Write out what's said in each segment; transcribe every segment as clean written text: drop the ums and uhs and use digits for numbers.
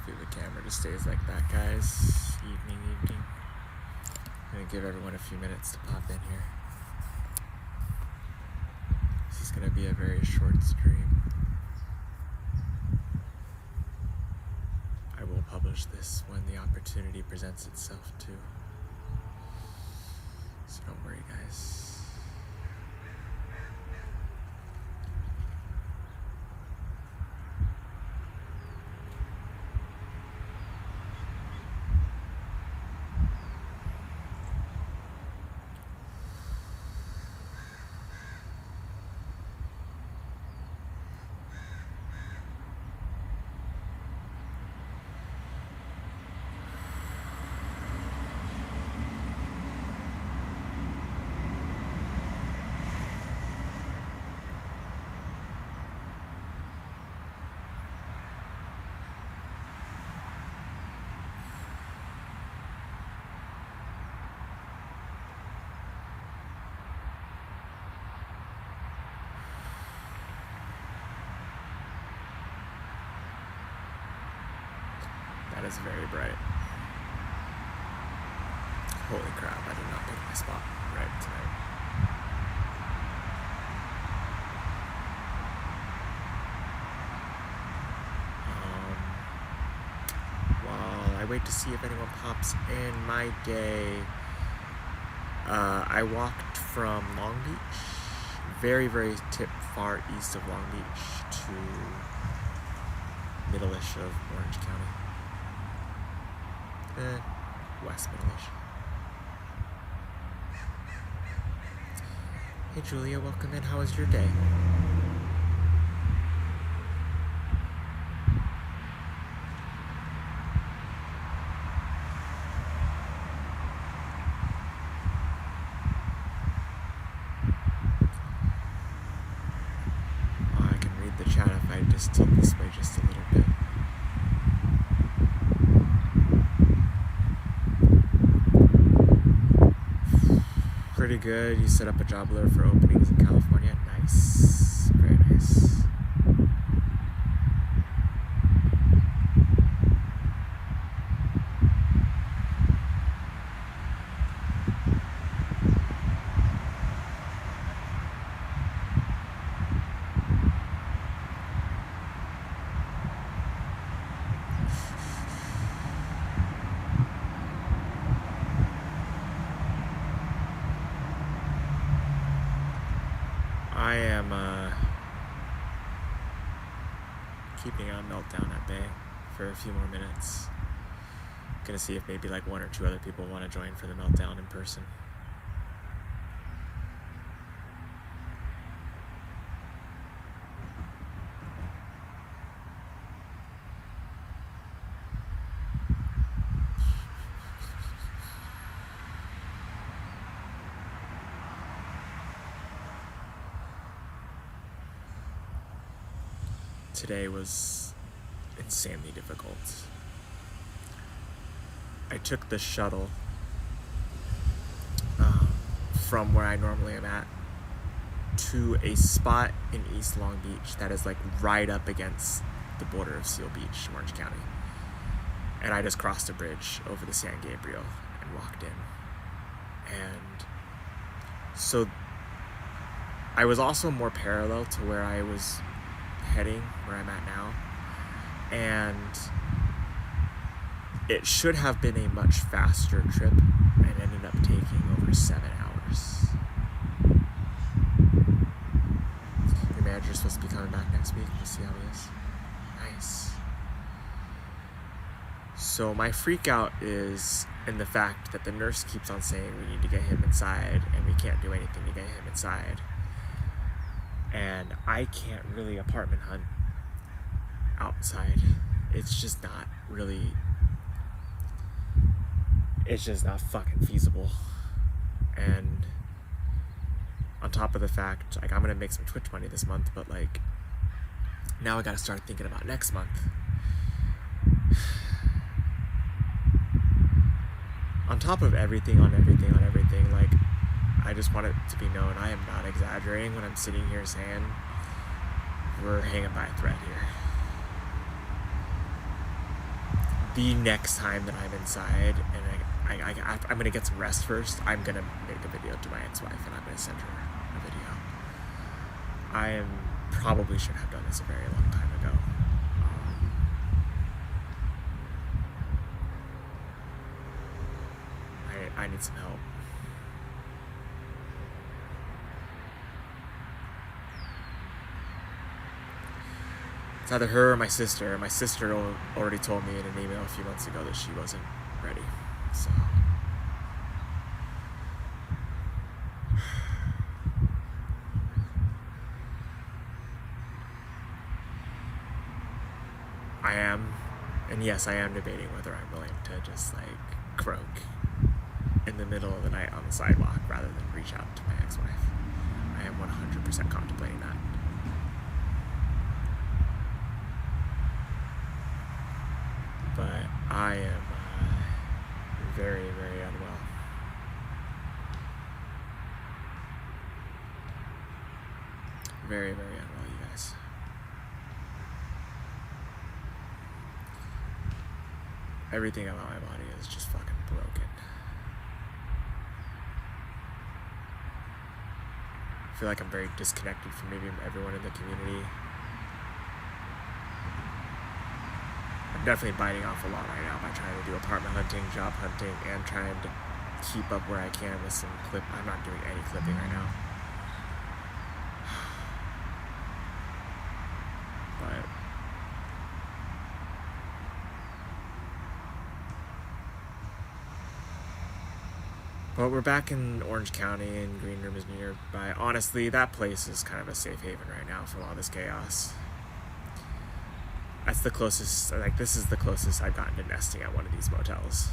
Hopefully the camera just stays like that, guys. Evening. I'm gonna give everyone a few minutes to pop in here. This is gonna be a very short stream. I will publish this when the opportunity presents itself too. So don't worry, guys. That is very bright. Holy crap, I did not pick my spot right tonight. While I wait to see if anyone pops in my day, I walked from Long Beach, very far east of Long Beach, to middle-ish of Orange County. West middle-ish. Hey Julia, welcome in. How was your day? Oh, I can read the chat if I just tilt this way just a little bit. Pretty good. You set up a job alert for openings in California. Nice. Very nice. I am keeping a meltdown at bay for a few more minutes. Gonna see if maybe like one or two other people want to join for the meltdown in person. Today was insanely difficult. I took the shuttle from where I normally am at to a spot in East Long Beach that is like right up against the border of Seal Beach, Orange County. And I just crossed a bridge over the San Gabriel and walked in. And so I was also more parallel to where I was heading, where I'm at now, and it should have been a much faster trip and ended up taking over 7 hours. Your manager's supposed to be coming back next week. We'll see how he is. Nice. So my freak out is in the fact that the nurse keeps on saying we need to get him inside and we can't do anything to get him inside. And I can't really apartment hunt outside. It's just not fucking feasible. And on top of the fact, like, I'm gonna make some Twitch money this month, but like, now I gotta start thinking about next month. On top of everything, like, I just want it to be known, I am not exaggerating when I'm sitting here saying we're hanging by a thread here. the next time that I'm inside and I'm gonna get some rest first, I'm gonna make a video to my ex-wife and I'm gonna send her a video. I probably should have done this a very long time ago. I need some help. It's either her or my sister. My sister already told me in an email a few months ago that she wasn't ready. So I am, and yes, I am debating whether I'm willing to just like croak in the middle of the night on the sidewalk rather than reach out to my ex-wife. I am 100% contemplating that. But I am very, very unwell. Very, very unwell, you guys. Everything about my body is just fucking broken. I feel like I'm very disconnected from maybe everyone in the community. I'm definitely biting off a lot right now by trying to do apartment hunting, job hunting, and trying to keep up where I can with some clip. I'm not doing any clipping right now. But we're back in Orange County and Green Room is nearby. Honestly, that place is kind of a safe haven right now from all this chaos. That's the closest, like this is the closest I've gotten to nesting at one of these motels.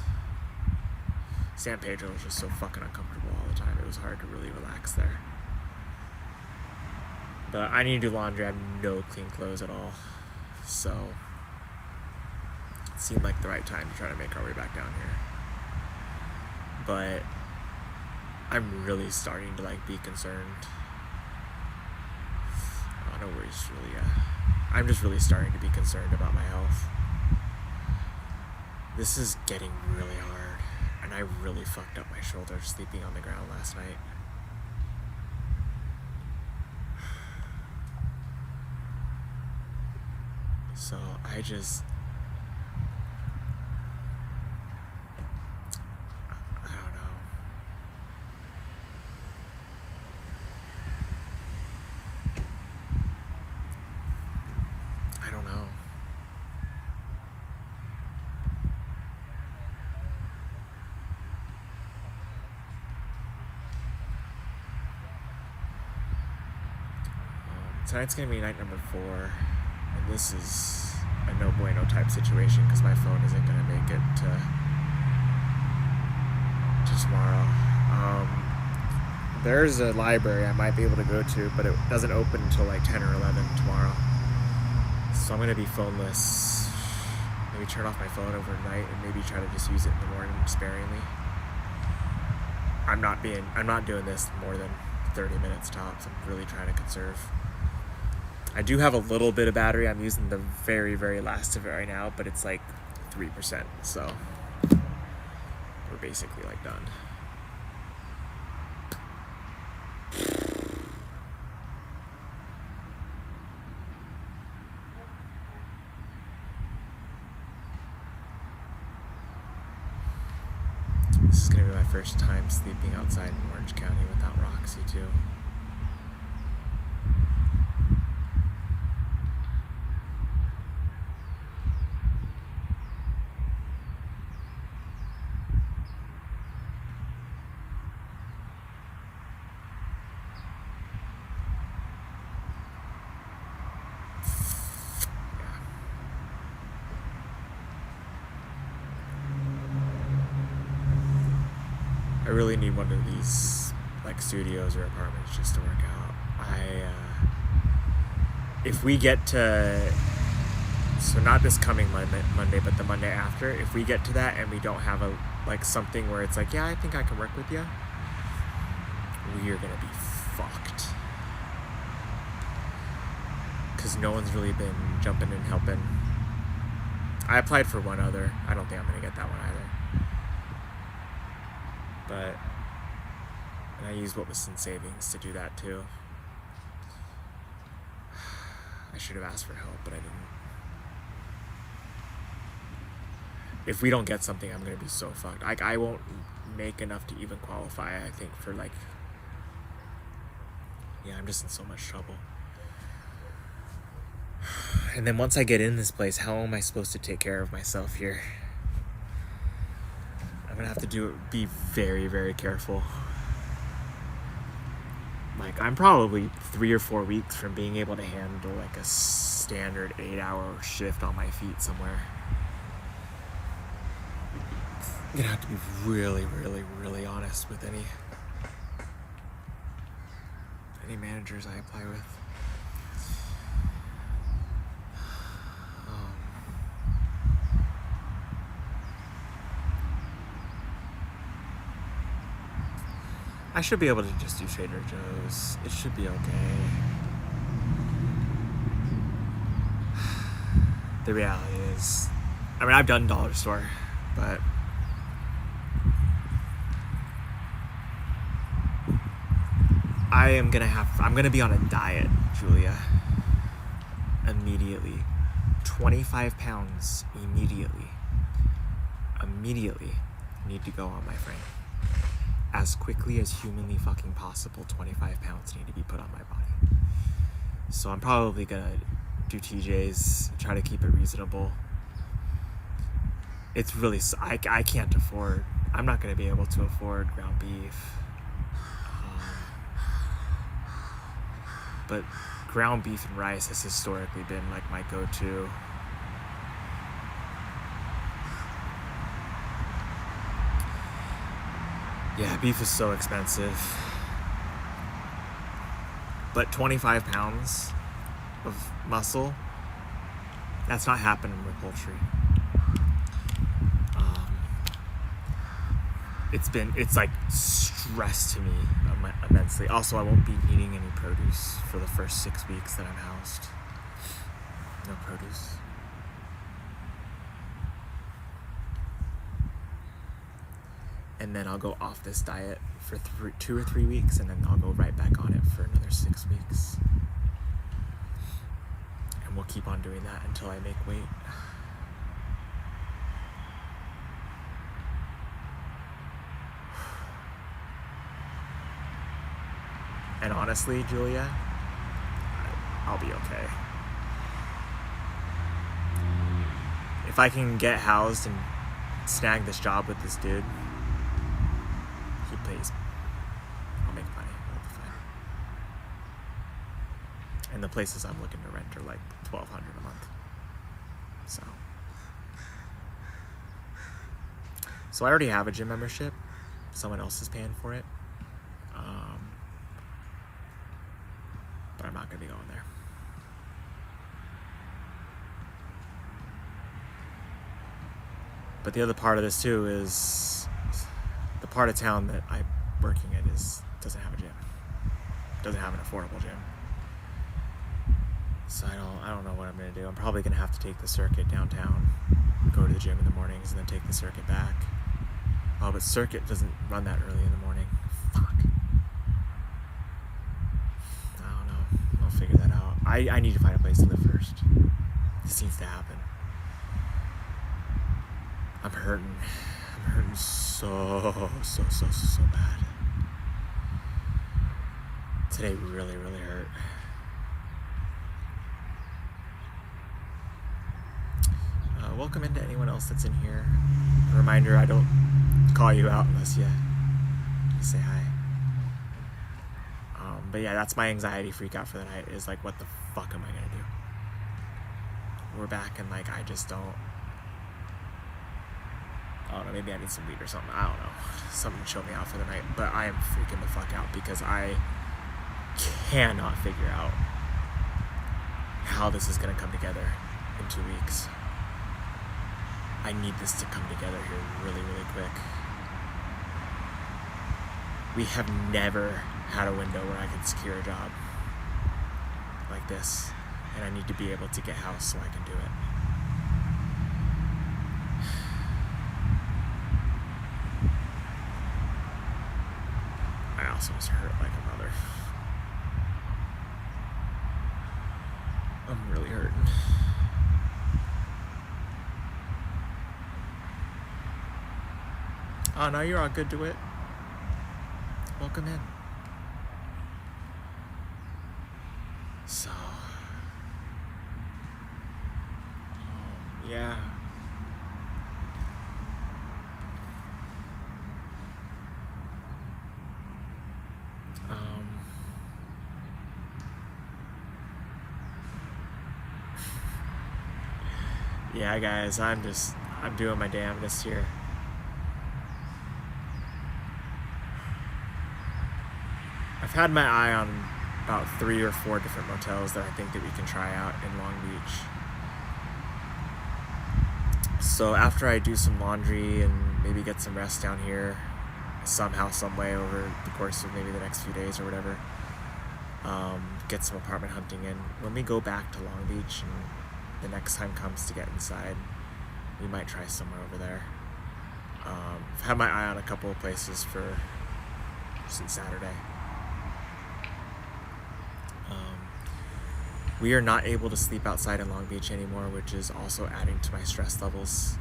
San Pedro was just so fucking uncomfortable all the time. It was hard to really relax there. But I need to do laundry. I have no clean clothes at all. So it seemed like the right time to try to make our way back down here. But I'm really starting to like be concerned. Oh, no worries, really. I'm just really starting to be concerned about my health. This is getting really hard, and I really fucked up my shoulder sleeping on the ground last night. So I just... Tonight's gonna be night number 4, and this is a no bueno type situation because my phone isn't gonna make it to tomorrow. There's a library I might be able to go to, but it doesn't open until like 10 or 11 tomorrow. So I'm gonna be phoneless. Maybe turn off my phone overnight and maybe try to just use it in the morning sparingly. I'm not doing this more than 30 minutes tops. I'm really trying to conserve. I do have a little bit of battery. I'm using the very, very last of it right now, but it's like 3%, so we're basically like done. This is gonna be my first time sleeping outside in Orange County without Roxy too. I really need one of these like studios or apartments just to work out. If we get to, so not this coming Monday, but the Monday after, if we get to that and we don't have a like something where it's like, yeah, I think I can work with you, we are gonna be fucked. Because no one's really been jumping and helping. I applied for one other. I don't think I'm going to get that one either. But, and I used what was in savings to do that too. I should have asked for help, but I didn't. If we don't get something, I'm going to be so fucked. I won't make enough to even qualify, I think, for like... Yeah, I'm just in so much trouble. And then once I get in this place, how am I supposed to take care of myself here? I'm gonna have to be very, very careful. Like, I'm probably 3 or 4 weeks from being able to handle like a standard 8-hour shift on my feet somewhere. I'm gonna have to be really, really, really honest with any managers I apply with. I should be able to just do Trader Joe's. It should be okay. The reality is, I mean, I've done dollar store, but I'm gonna be on a diet, Julia. Immediately. 25 pounds immediately. Immediately need to go on, my friend. As quickly as humanly fucking possible, 25 pounds need to be put on my body. So I'm probably gonna do TJ's, try to keep it reasonable. It's really, I can't afford, I'm not gonna be able to afford ground beef. But ground beef and rice has historically been like my go-to. Yeah, beef is so expensive. But 25 pounds of muscle, that's not happening with poultry. It's like stress to me immensely. Also, I won't be eating any produce for the first 6 weeks that I'm housed. No produce. And then I'll go off this diet for 2 or 3 weeks, and then I'll go right back on it for another 6 weeks. And we'll keep on doing that until I make weight. And honestly, Julia, I'll be okay. If I can get housed and snag this job with this dude, he pays. I'll make money. I'll be fine. And the places I'm looking to rent are like $1,200 a month. So I already have a gym membership. Someone else is paying for it. But I'm not going to be going there. But the other part of this too is the part of town that I'm working in doesn't have a gym. Doesn't have an affordable gym. So I don't know what I'm going to do. I'm probably going to have to take the circuit downtown, go to the gym in the mornings, and then take the circuit back. Oh, but circuit doesn't run that early in the morning. Fuck. I don't know. I'll figure that out. I need to find a place to live first. This needs to happen. I'm hurting. I'm hurting so bad. Today really, really hurt. Welcome into anyone else that's in here. A reminder, I don't call you out unless you say hi. But yeah, that's my anxiety freak out for the night, is like, what the fuck am I gonna do? We're back and like, I don't know, maybe I need some weed or something. I don't know. Something to chill me out for the night. But I am freaking the fuck out because I cannot figure out how this is gonna come together in 2 weeks. I need this to come together here really, really quick. We have never had a window where I can secure a job like this, and I need to be able to get housed so I can do it. also just hurt like a mother. I'm really hurting. Oh, no, you're all good to it. Welcome in. So, yeah. Yeah, guys, I'm doing my damnedest here. I've had my eye on about 3 or 4 different motels that I think that we can try out in Long Beach. So after I do some laundry and maybe get some rest down here, somehow, some way over the course of maybe the next few days or whatever, get some apartment hunting in. When we go back to Long Beach and the next time comes to get inside, we might try somewhere over there. I've had my eye on a couple of places for since Saturday. We are not able to sleep outside in Long Beach anymore, which is also adding to my stress levels.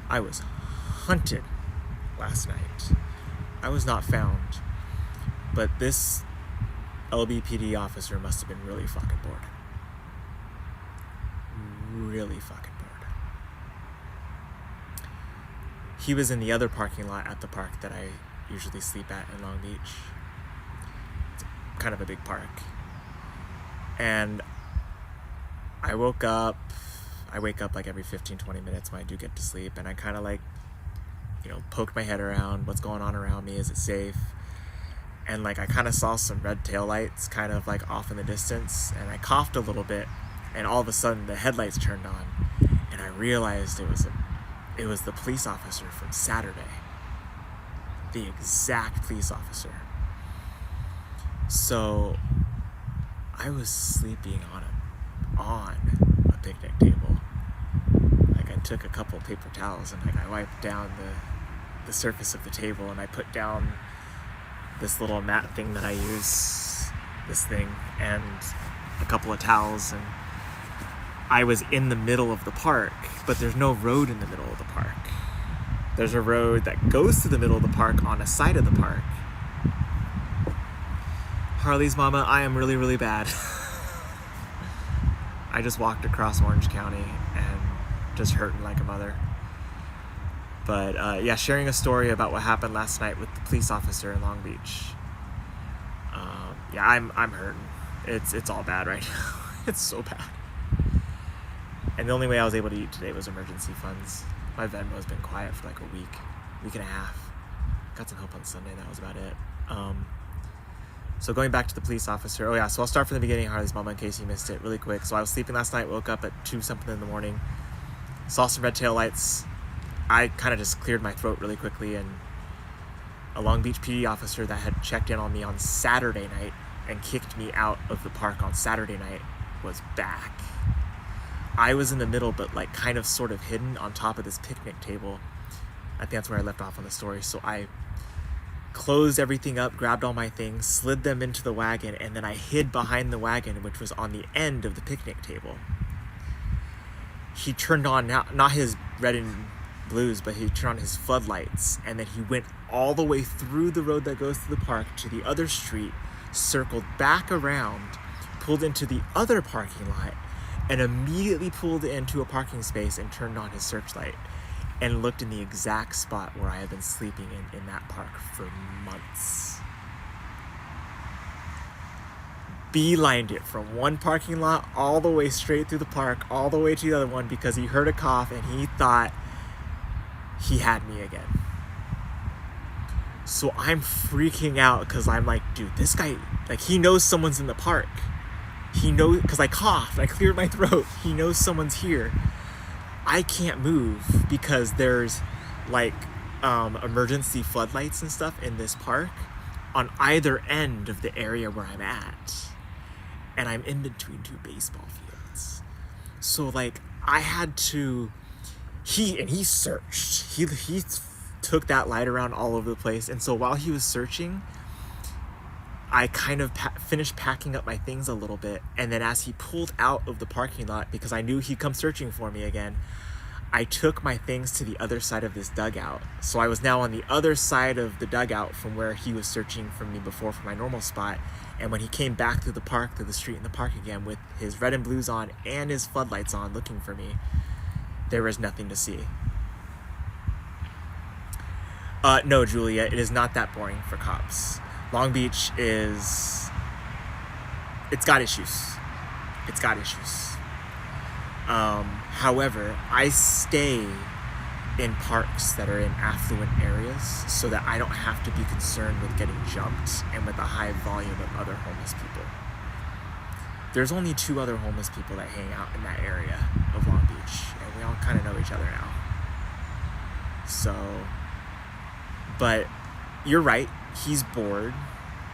I was hunted last night. I was not found, but this LBPD officer must have been really fucking bored. Really fucking bored. He was in the other parking lot at the park that I usually sleep at in Long Beach. It's kind of a big park. And I wake up like every 15-20 minutes when I do get to sleep, and I kind of like, poked my head around, what's going on around me, is it safe? And like I kind of saw some red taillights kind of like off in the distance, and I coughed a little bit, and all of a sudden the headlights turned on, and I realized it was the police officer from Saturday. The exact police officer. So I was sleeping on a picnic table. Like I took a couple paper towels and like I wiped down the surface of the table, and I put down this little mat thing that I use, this thing, and a couple of towels, and I was in the middle of the park, but there's no road in the middle of the park. There's a road that goes to the middle of the park on a side of the park. Harley's mama, I am really, really bad. I just walked across Orange County and just hurting like a mother. But yeah, sharing a story about what happened last night with the police officer in Long Beach. Yeah, I'm hurting. It's all bad right now. It's so bad. And the only way I was able to eat today was emergency funds. My Venmo's been quiet for like a week and a half. Got some help on Sunday, that was about it. So going back to the police officer, so I'll start from the beginning, Harley's mama, in case you missed it really quick. So I was sleeping last night, woke up at 2-something in the morning, saw some red tail lights. I kind of just cleared my throat really quickly, and a Long Beach PD officer that had checked in on me on Saturday night and kicked me out of the park on Saturday night was back. I was in the middle, but like kind of sort of hidden on top of this picnic table. I think that's where I left off on the story. So I closed everything up, grabbed all my things, slid them into the wagon, and then I hid behind the wagon, which was on the end of the picnic table. He turned on, not his red and blues, but he turned on his floodlights, and then he went all the way through the road that goes to the park to the other street, circled back around, pulled into the other parking lot, and immediately pulled into a parking space and turned on his searchlight and looked in the exact spot where I had been sleeping in that park for months. Beelined it from one parking lot all the way straight through the park, all the way to the other one, because he heard a cough and he thought he had me again. So I'm freaking out because I'm like, dude, this guy, like, he knows someone's in the park. He knows, because I coughed, I cleared my throat. He knows someone's here. I can't move because there's like emergency floodlights and stuff in this park on either end of the area where I'm at. And I'm in between 2 baseball fields. So like I had to, he searched. He took that light around all over the place. And so while he was searching, I kind of finished packing up my things a little bit, and then as he pulled out of the parking lot, because I knew he'd come searching for me again, I took my things to the other side of this dugout. So I was now on the other side of the dugout from where he was searching for me before for my normal spot. And when he came back through the park, through the street in the park again with his red and blues on and his floodlights on looking for me, there was nothing to see. No, Julia, it is not that boring for cops. Long Beach it's got issues. It's got issues. However, I stay in parks that are in affluent areas so that I don't have to be concerned with getting jumped and with a high volume of other homeless people. There's only 2 other homeless people that hang out in that area of Long Beach, and we all kind of know each other now. So, but you're right, he's bored.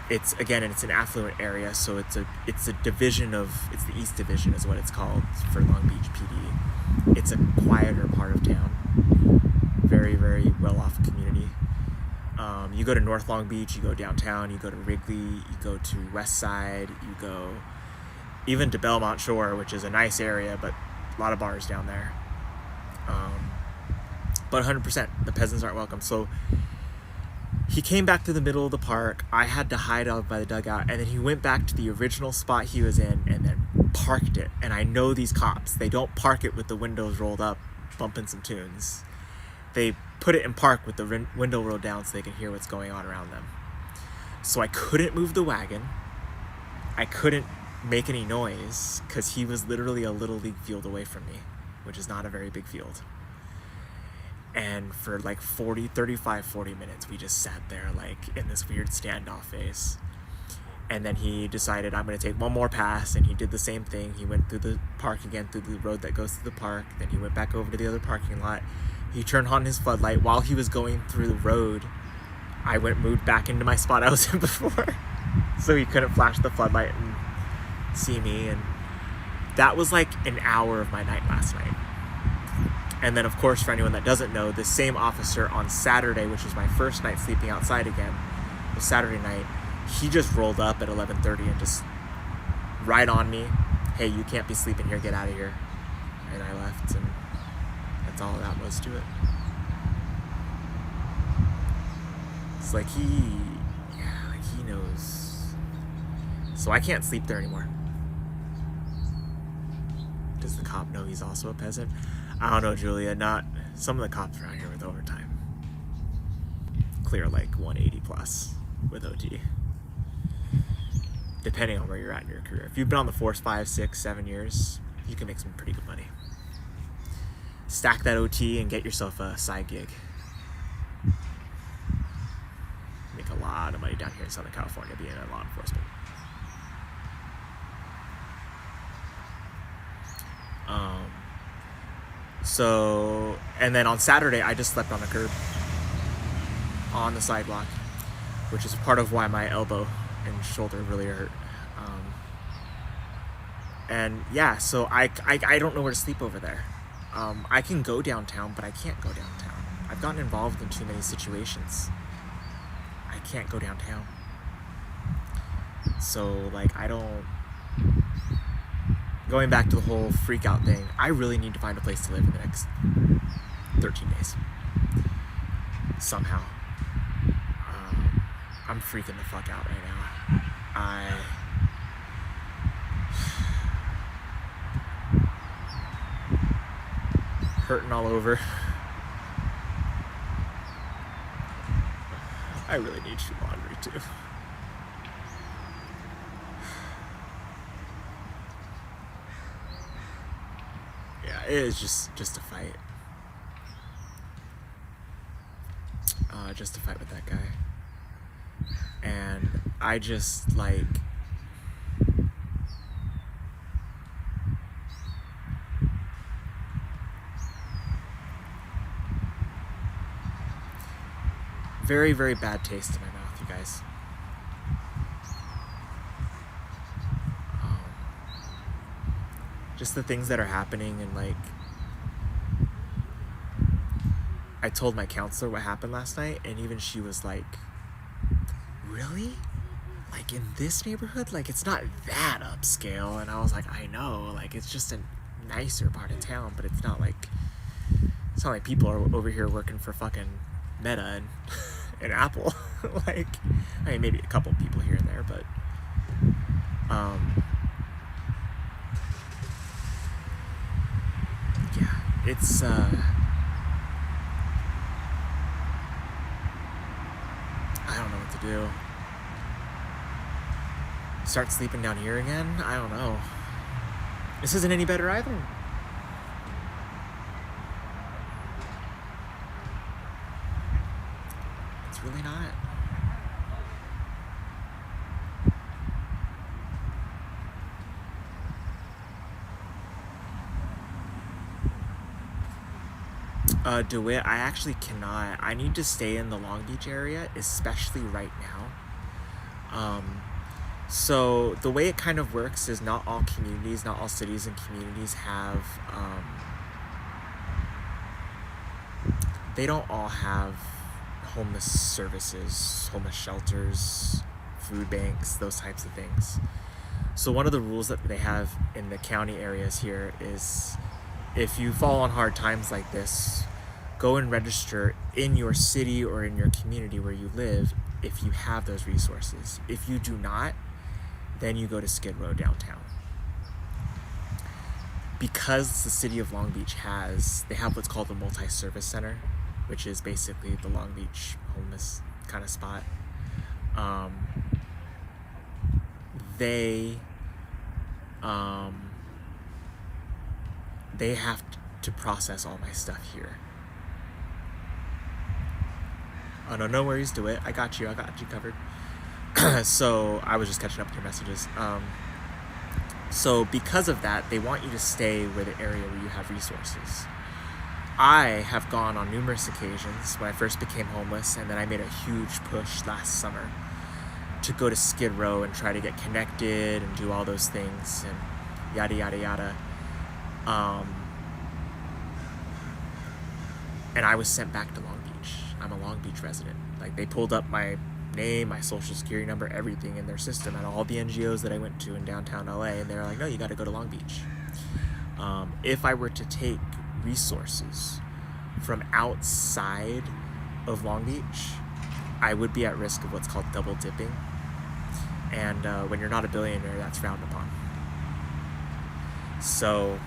It's an affluent area, so it's a division of, it's the East Division is what it's called for Long Beach PD. It's a quieter part of town. Very, very well-off community. You go to North Long Beach, you go downtown, you go to Wrigley, you go to West Side, you go even to Belmont Shore, which is a nice area, but a lot of bars down there. But 100%, the peasants aren't welcome. So he came back to the middle of the park. I had to hide out by the dugout, and then he went back to the original spot he was in and then parked it. And I know these cops, they don't park it with the windows rolled up, bumping some tunes. They put it in park with the window rolled down so they can hear what's going on around them. So I couldn't move the wagon. I couldn't make any noise because he was literally a little league field away from me, which is not a very big field. And for like 40 minutes, we just sat there like in this weird standoff phase. And then he decided, I'm going to take one more pass, and he did the same thing. He went through the park again, through the road that goes to the park. Then he went back over to the other parking lot. He turned on his floodlight. While he was going through the road, I moved back into my spot I was in before. So he couldn't flash the floodlight and see me. And that was like an hour of my night last night. And then, of course, for anyone that doesn't know, the same officer on Saturday, which was my first night sleeping outside again, was Saturday night, he just rolled up at 11:30 and just right on me, hey, you can't be sleeping here, get out of here. And I left, and that's all that was to it. It's like he knows. So I can't sleep there anymore. Does the cop know he's also a peasant? I don't know, Julia. Not some of the cops around here with overtime. Clear like 180 plus with OT. Depending on where you're at in your career. If you've been on the force 5, 6, 7 years, you can make some pretty good money. Stack that OT and get yourself a side gig. Make a lot of money down here in Southern California being in law enforcement. So, and then on Saturday, I just slept on the curb, on the sidewalk, which is part of why my elbow and shoulder really hurt. And yeah, so I don't know where to sleep over there. I can go downtown, but I can't go downtown. I've gotten involved in too many situations. I can't go downtown. So, like, going back to the whole freak out thing, I really need to find a place to live in the next 13 days. Somehow. I'm freaking the fuck out right now. Hurting all over. I really need to do laundry too. Yeah, it is just a fight. Just a fight with that guy. And I just like very, very bad taste in my mouth, you guys. Just the things that are happening, and like I told my counselor what happened last night, and even she was like, really? like, in this neighborhood, like, it's not that upscale. And I was like, I know, like, it's just a nicer part of town, but it's not like people are over here working for fucking Meta and Apple. Like, I mean, maybe a couple people here and there, but yeah, it's I don't know what to do. Start sleeping down here again? I don't know. This isn't any better either. It's really not. DeWitt, I actually cannot. I need to stay in the Long Beach area, especially right now. So the way it kind of works is not all communities, not all cities and communities have, they don't all have homeless services, homeless shelters, food banks, those types of things. So one of the rules that they have in the county areas here is if you fall on hard times like this, go and register in your city or in your community where you live if you have those resources. If you do not, then you go to Skid Row downtown. Because the city of Long Beach they have what's called the multi-service center, which is basically the Long Beach homeless kind of spot. They have to process all my stuff here. Oh no worries, do it. I got you covered. So I was just catching up with your messages. So because of that, they want you to stay where the area where you have resources. I have gone on numerous occasions when I first became homeless, and then I made a huge push last summer to go to Skid Row and try to get connected and do all those things and yada yada yada. And I was sent back to Long Beach. I'm a Long Beach resident. Like, they pulled up my name, my social security number, everything in their system at all the NGOs that I went to in downtown LA, and they were like, no, you got to go to Long Beach. If I were to take resources from outside of Long Beach, I would be at risk of what's called double dipping. And when you're not a billionaire, that's frowned upon. So,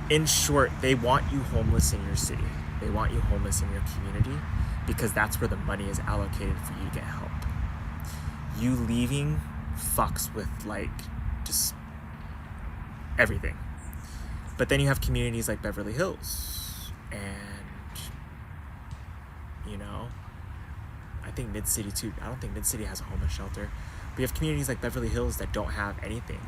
in short, they want you homeless in your city. They want you homeless in your community because that's where the money is allocated for you to get help. You leaving fucks with, like, just everything. But then you have communities like Beverly Hills and, you know, I think Mid-City too. I don't think Mid-City has a homeless shelter. We have communities like Beverly Hills that don't have anything.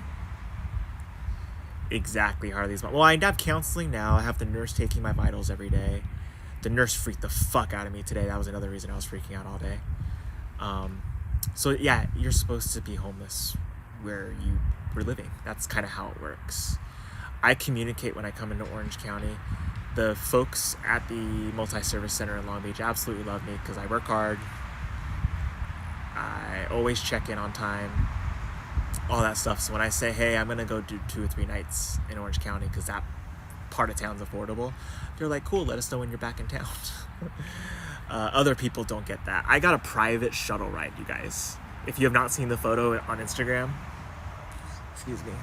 Exactly, Harley's mom. Well, I have counseling now. I have the nurse taking my vitals every day. The nurse freaked the fuck out of me today. That was another reason I was freaking out all day. So yeah, you're supposed to be homeless where you were living. That's kind of how it works. I communicate when I come into Orange County. The folks at the multi-service center in Long Beach absolutely love me because I work hard. I always check in on time. All that stuff. So when I say, hey, I'm going to go do 2 or 3 nights in Orange County because that part of town's affordable, they're like, cool, let us know when you're back in town. Other people don't get that. I got a private shuttle ride, you guys. If you have not seen the photo on Instagram, excuse me,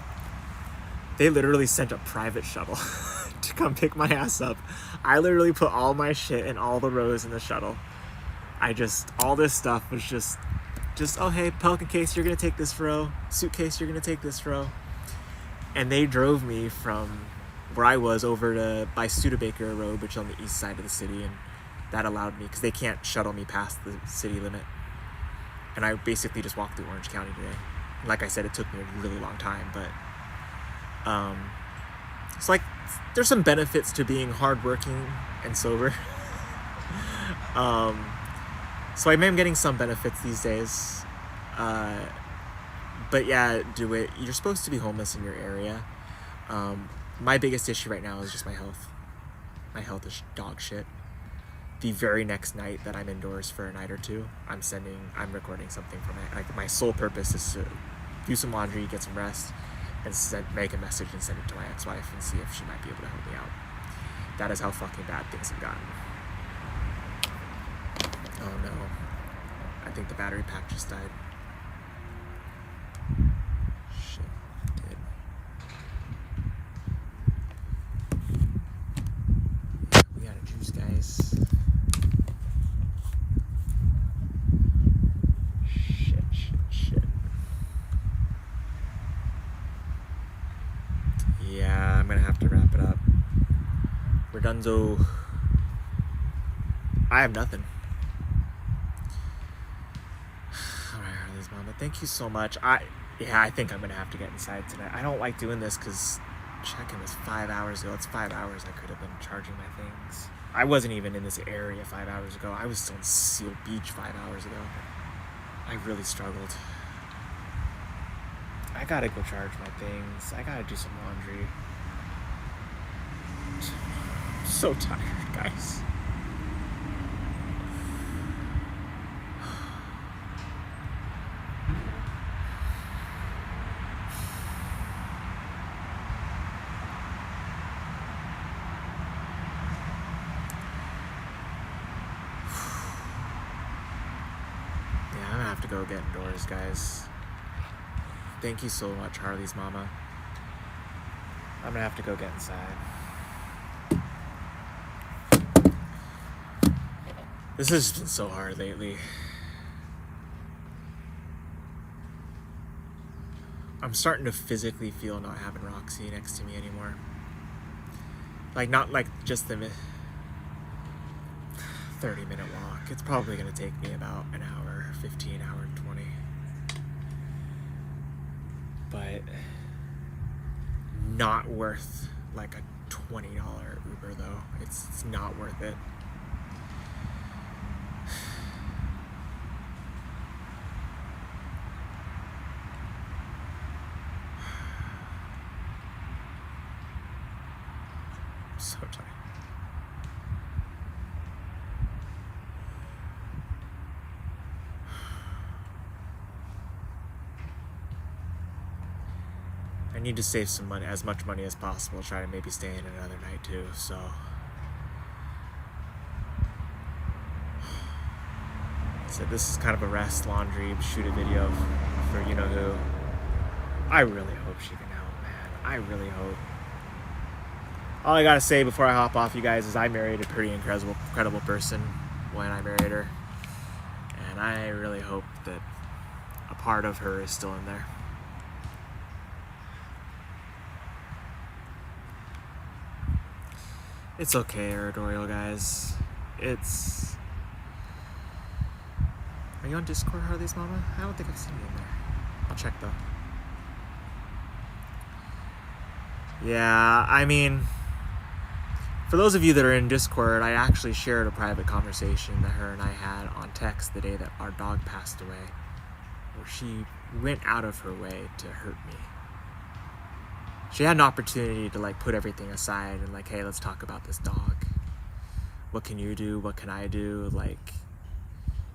they literally sent a private shuttle to come pick my ass up. I literally put all my shit in all the rows in the shuttle. All this stuff was just, oh, hey, Pelican case, you're going to take this row. Suitcase, you're going to take this row. And they drove me from where I was over to by Studebaker Road, which is on the east side of the city. And that allowed me, because they can't shuttle me past the city limit. And I basically just walked through Orange County today. Like I said, it took me a really long time, but it's like there's some benefits to being hardworking and sober. So I am getting some benefits these days. But yeah, do it. You're supposed to be homeless in your area. My biggest issue right now is just my health. My health is dog shit. the very next night that I'm indoors for a night or two, I'm recording something for my sole purpose is to do some laundry, get some rest, and make a message and send it to my ex-wife and see if she might be able to help me out. That is how fucking bad things have gotten. Oh no. I think the battery pack just died. Shit, it did. Yeah, we got a juice, guys. Shit. Yeah, I'm gonna have to wrap it up. We're donezo. I have nothing. Alright, Harley's mama, thank you so much. I think I'm gonna have to get inside tonight. I don't like doing this because check-in was 5 hours ago. It's 5 hours I could have been charging my things. I wasn't even in this area 5 hours ago. I was still in Seal Beach 5 hours ago. I really struggled. I gotta go charge my things. I gotta do some laundry. I'm so tired, guys. Yeah, I'm gonna have to go get indoors, guys. Thank you so much, Harley's mama. I'm gonna have to go get inside. This has been so hard lately. I'm starting to physically feel not having Roxy next to me anymore. Like, not like just the 30-minute walk. It's probably gonna take me about an hour, 15, hour, 20. But not worth like a $20 Uber though. It's not worth it. I'm so tired. I need to save some money, as much money as possible, try to maybe stay in another night too, so. So this is kind of a rest, laundry, shoot a video for you-know-who. I really hope she can help, man. I really hope. All I gotta say before I hop off, you guys, is I married a pretty incredible person when I married her. And I really hope that a part of her is still in there. It's okay, Eritorial guys. It's... Are you on Discord, Harley's mama? I don't think I've seen you in there. I'll check though. Yeah, I mean, for those of you that are in Discord, I actually shared a private conversation that her and I had on text the day that our dog passed away, where she went out of her way to hurt me. She had an opportunity to like put everything aside and like, hey, let's talk about this dog. What can you do? What can I do? Like,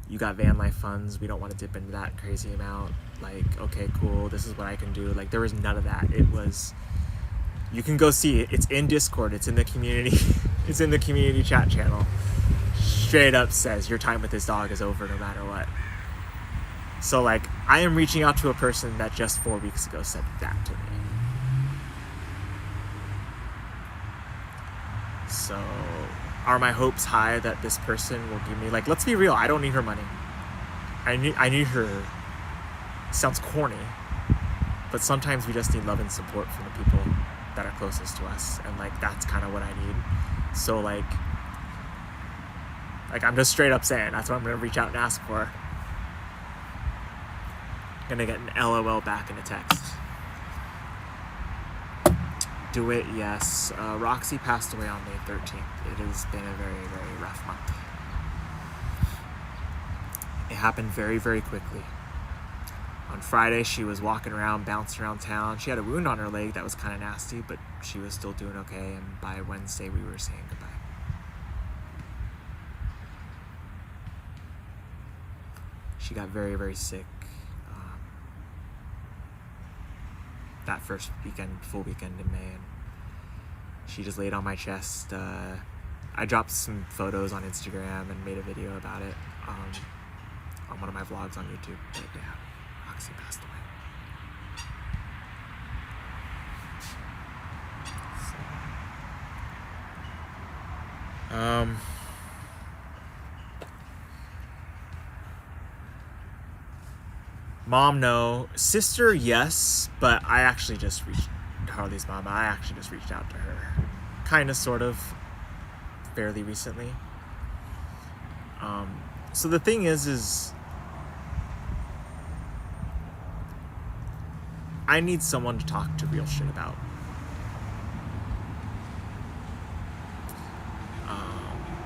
you got van life funds. We don't want to dip into that crazy amount. Like, okay, cool. This is what I can do. Like, there was none of that. It was, you can go see it. It's in Discord. It's in the community. It's in the community chat channel. Straight up says your time with this dog is over no matter what. So like, I am reaching out to a person that just 4 weeks ago said that to me. So, are my hopes high that this person will give me, like, let's be real, I don't need her money. I need her, sounds corny, but sometimes we just need love and support from the people that are closest to us, and like, that's kind of what I need. So like I'm just straight up saying, that's what I'm gonna reach out and ask for. Gonna get an LOL back in a text. Do it, yes. Roxy passed away on May 13th. It has been a very, very rough month. It happened very, very quickly. On Friday, she was walking around, bouncing around town. She had a wound on her leg that was kind of nasty, but she was still doing okay, and by Wednesday, we were saying goodbye. She got very, very sick that first full weekend in May, and she just laid on my chest. I dropped some photos on Instagram and made a video about it on one of my vlogs on YouTube. But yeah, Roxy passed away. Mom, no. Sister, yes, but I actually just reached Harley's mom. I actually just reached out to her, kind of, sort of, fairly recently. So the thing is I need someone to talk to real shit about.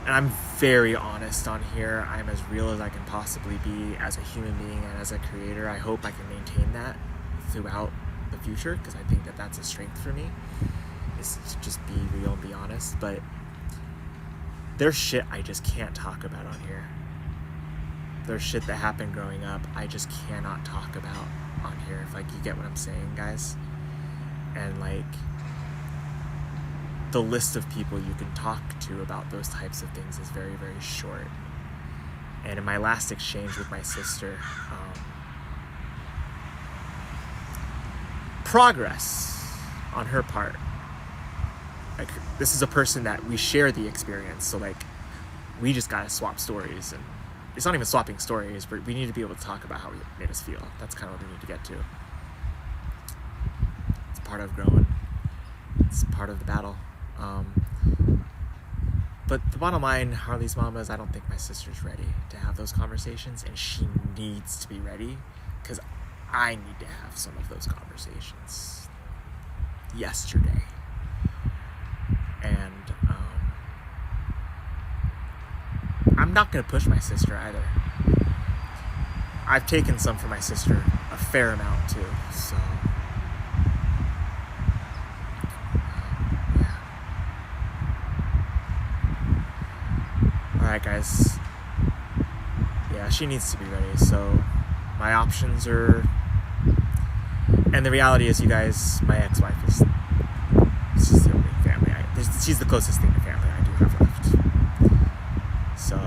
And I'm very honest on here. I'm as real as I can possibly be as a human being and as a creator. I hope I can maintain that throughout the future, because I think that that's a strength for me, is to just be real and be honest. But there's shit I just can't talk about on here. There's shit that happened growing up I just cannot talk about on here, if, like, you get what I'm saying, guys. And, like, the list of people you can talk to about those types of things is very, very short. And in my last exchange with my sister, progress on her part. Like, this is a person that we share the experience, so, like, we just gotta swap stories. And it's not even swapping stories, but we need to be able to talk about how it made us feel. That's kind of what we need to get to. It's part of growing. It's part of the battle. But the bottom line, Harley's mama, is I don't think my sister's ready to have those conversations, and she needs to be ready, because I need to have some of those conversations yesterday. And I'm not going to push my sister either. I've taken some from my sister, a fair amount too, so alright, guys. Yeah, she needs to be ready. So my options are, and the reality is, you guys, my ex-wife is, she's the only family she's the closest thing to family I do have left. So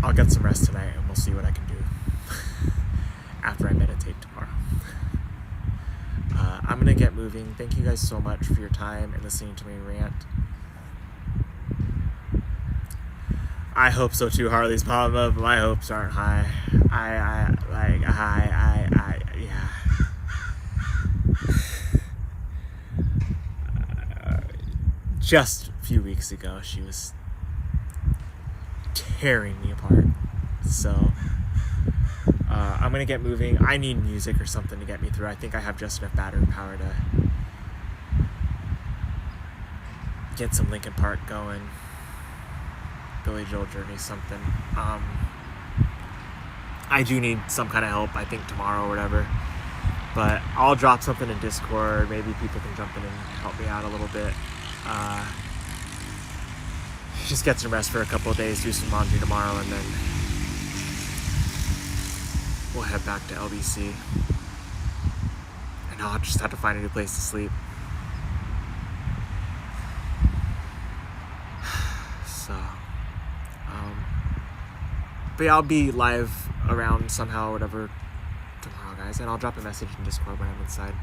I'll get some rest tonight, and we'll see what I can do after I meditate tomorrow. I'm gonna get moving. Thank you guys so much for your time and listening to me rant. I hope so too, Harley's mama, but my hopes aren't high. Yeah. Just a few weeks ago, she was tearing me apart. So I'm gonna get moving. I need music or something to get me through. I think I have just enough battery power to get some Linkin Park going, Billy Joel Journey, something. I do need some kind of help, I think tomorrow or whatever, but I'll drop something in Discord. Maybe people can jump in and help me out a little bit. Just get some rest for a couple of days, do some laundry tomorrow, and then we'll head back to LBC. And I'll just have to find a new place to sleep. So, but yeah, I'll be live around somehow or whatever tomorrow, guys, and I'll drop a message in Discord when I'm inside.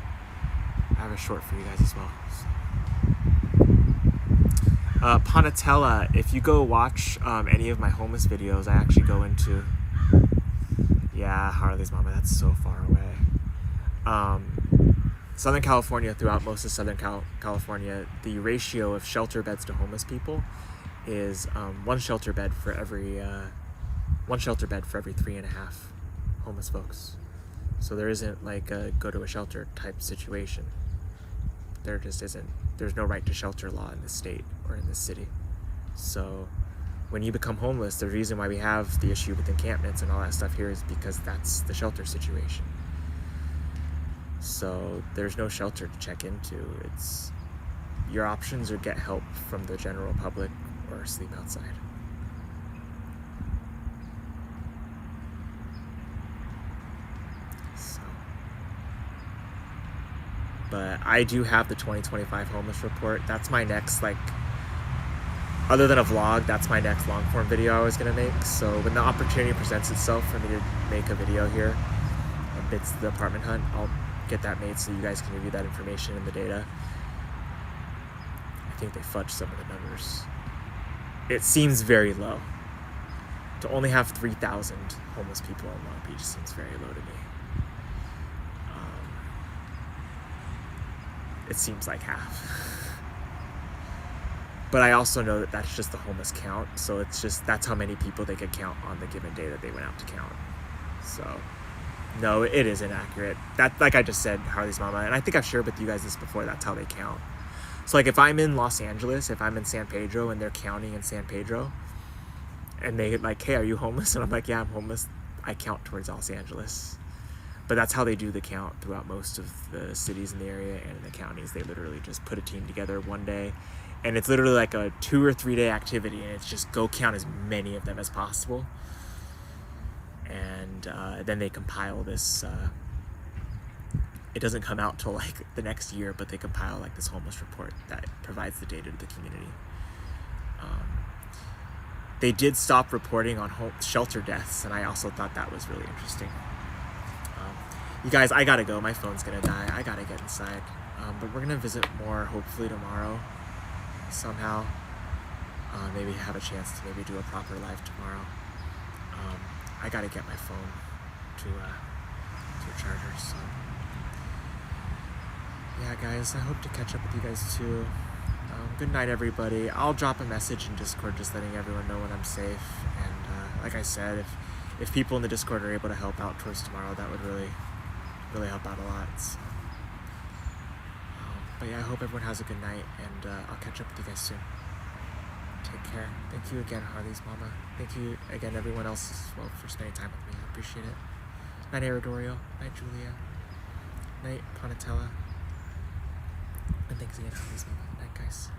I have a short for you guys as well. So. Panatella, if you go watch any of my homeless videos, I actually go into, yeah, Harley's mama, that's so far away. Southern California, throughout most of Southern California, the ratio of shelter beds to homeless people is one shelter bed for every 3.5 homeless folks. So there isn't like a go to a shelter type situation. There just isn't. There's no right to shelter law in this state or in this city. So when you become homeless, the reason why we have the issue with encampments and all that stuff here is because that's the shelter situation. So there's no shelter to check into. It's your options are get help from the general public or sleep outside. So, but I do have the 2025 homeless report. That's my next, like, other than a vlog, that's my next long form video I was gonna make. So when the opportunity presents itself for me to make a video here amidst the apartment hunt, I'll get that made so you guys can review that information and the data. I think they fudged some of the numbers. It seems very low. To only have 3,000 homeless people in Long Beach seems very low to me. It seems like half. But I also know that that's just the homeless count, so it's just, that's how many people they could count on the given day that they went out to count. So, no, it is inaccurate. That, like I just said, Harley's mama, and I think I've shared with you guys this before, that's how they count. So, like, if I'm in Los Angeles, if I'm in San Pedro, and they're counting in San Pedro, and they like, hey, are you homeless? And I'm like, yeah, I'm homeless. I count towards Los Angeles. But that's how they do the count throughout most of the cities in the area and in the counties. They literally just put a team together one day, and it's literally like a 2 or 3 day activity, and it's just go count as many of them as possible. And then they compile this, it doesn't come out till like the next year, but they compile like this homeless report that provides the data to the community. They did stop reporting on shelter deaths, and I also thought that was really interesting. You guys, I gotta go. My phone's gonna die. I gotta get inside. But we're gonna visit more hopefully tomorrow somehow. Maybe have a chance to maybe do a proper live tomorrow. I gotta get my phone to a charger. So yeah, guys, I hope to catch up with you guys too. Good night, everybody. I'll drop a message in Discord just letting everyone know when I'm safe. And like I said, if people in the Discord are able to help out towards tomorrow, that would really help out a lot. So, but yeah, I hope everyone has a good night, and I'll catch up with you guys soon. Take care. Thank you again, Harley's mama. Thank you again, everyone else as well, for spending time with me. I appreciate it. Night, Aridorio. Night, Julia. Night, Ponatella. And thanks again, Harley's mama. Night, guys.